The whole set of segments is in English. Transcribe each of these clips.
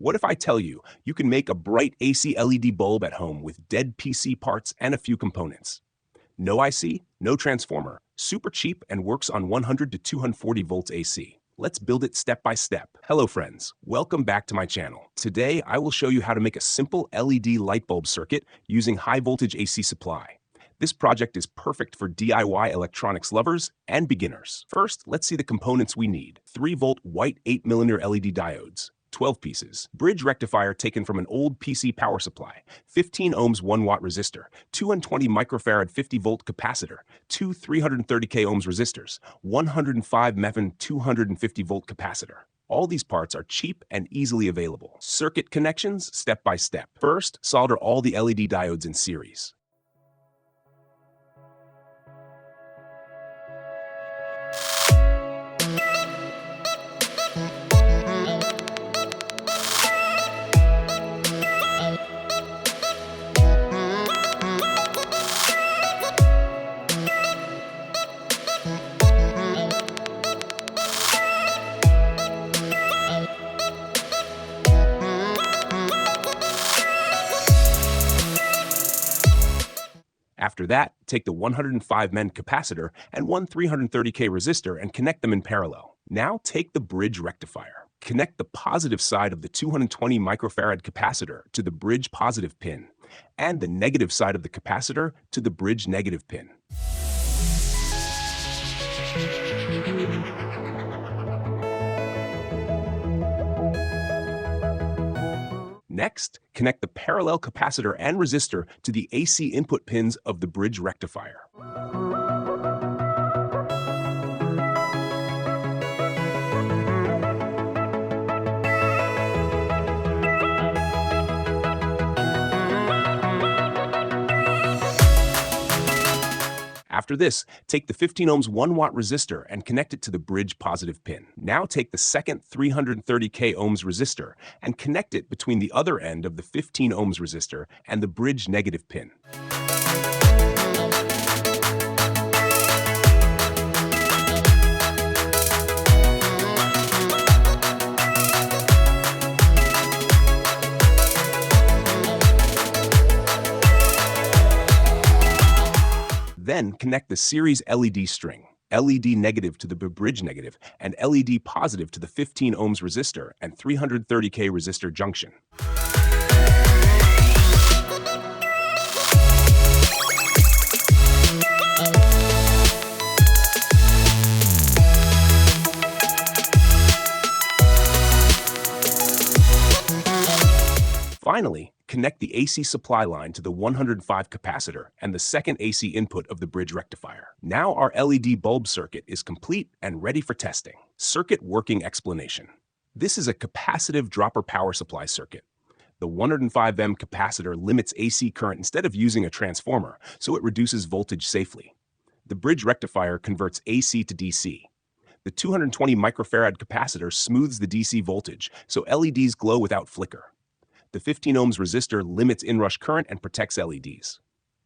What if I tell you you can make a bright AC LED bulb at home with dead PC parts and a few components? No IC, no transformer, super cheap and works on 100 to 240 volts AC. Let's build it step by step. Hello friends, welcome back to my channel. Today I will show you how to make a simple LED light bulb circuit using high voltage AC supply. This project is perfect for DIY electronics lovers and beginners. First, let's see the components we need. 3-volt white 8mm LED diodes, 12 pieces. Bridge rectifier taken from an old PC power supply. 15 ohms 1 watt resistor. 220 microfarad 50-volt capacitor. 2 330k ohms resistors. 105 mFN 250-volt capacitor. All these parts are cheap and easily available. Circuit connections step by step. First, solder all the LED diodes in series. After that, take the 105 mFN capacitor and one 330k resistor and connect them in parallel. Now take the bridge rectifier. Connect the positive side of the 220 microfarad capacitor to the bridge positive pin, and the negative side of the capacitor to the bridge negative pin. Next, connect the parallel capacitor and resistor to the AC input pins of the bridge rectifier. After this, take the 15 ohms 1 watt resistor and connect it to the bridge positive pin. Now take the second 330k ohms resistor and connect it between the other end of the 15 ohms resistor and the bridge negative pin. Then connect the series LED string, LED negative to the bridge negative, and LED positive to the 15 ohms resistor and 330k resistor junction. Finally, connect the AC supply line to the 105 capacitor and the second AC input of the bridge rectifier. Now our LED bulb circuit is complete and ready for testing. Circuit working explanation. This is a capacitive dropper power supply circuit. The 105 mFN capacitor limits AC current instead of using a transformer, so it reduces voltage safely. The bridge rectifier converts AC to DC. The 220 microfarad capacitor smooths the DC voltage, so LEDs glow without flicker. The 15 ohms resistor limits inrush current and protects LEDs.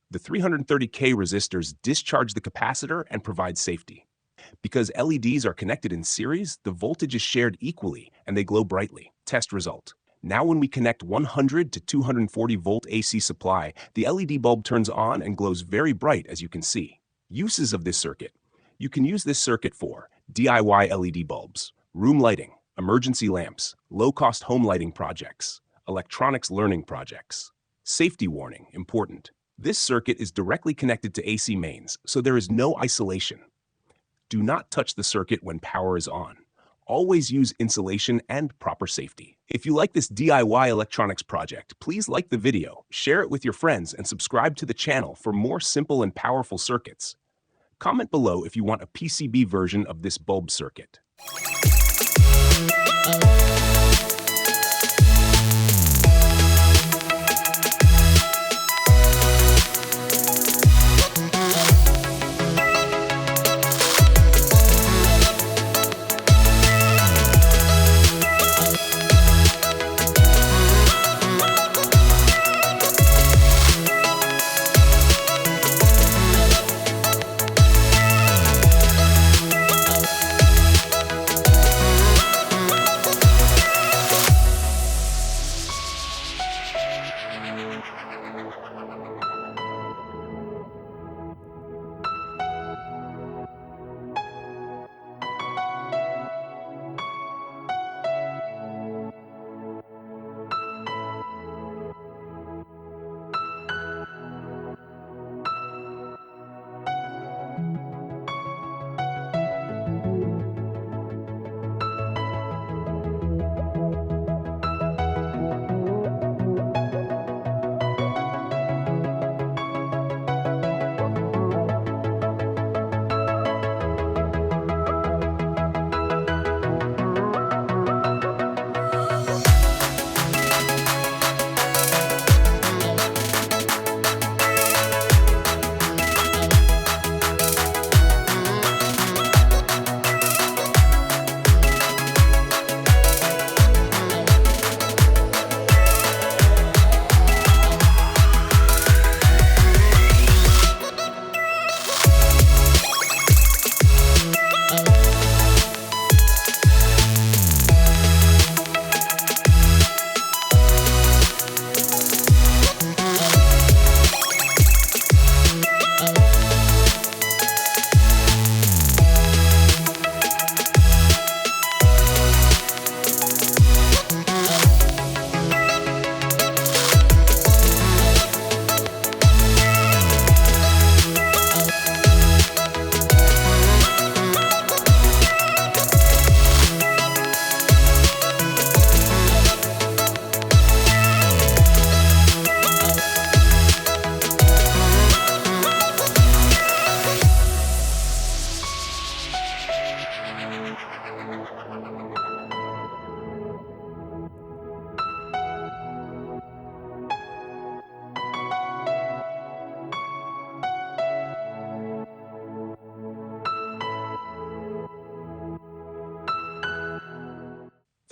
The 330k resistors discharge the capacitor and provide safety. Because LEDs are connected in series, the voltage is shared equally and they glow brightly. Test result. Now when we connect 100 to 240 volt AC supply, the LED bulb turns on and glows very bright, as you can see. Uses of this circuit. You can use this circuit for DIY LED bulbs, room lighting, emergency lamps, low-cost home lighting projects, electronics learning projects. Safety warning, important. This circuit is directly connected to AC mains, so there is no isolation. Do not touch the circuit when power is on. Always use insulation and proper safety. If you like this DIY electronics project, please like the video, share it with your friends, and subscribe to the channel for more simple and powerful circuits. Comment below if you want a PCB version of this bulb circuit.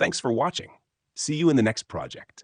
Thanks for watching. See you in the next project.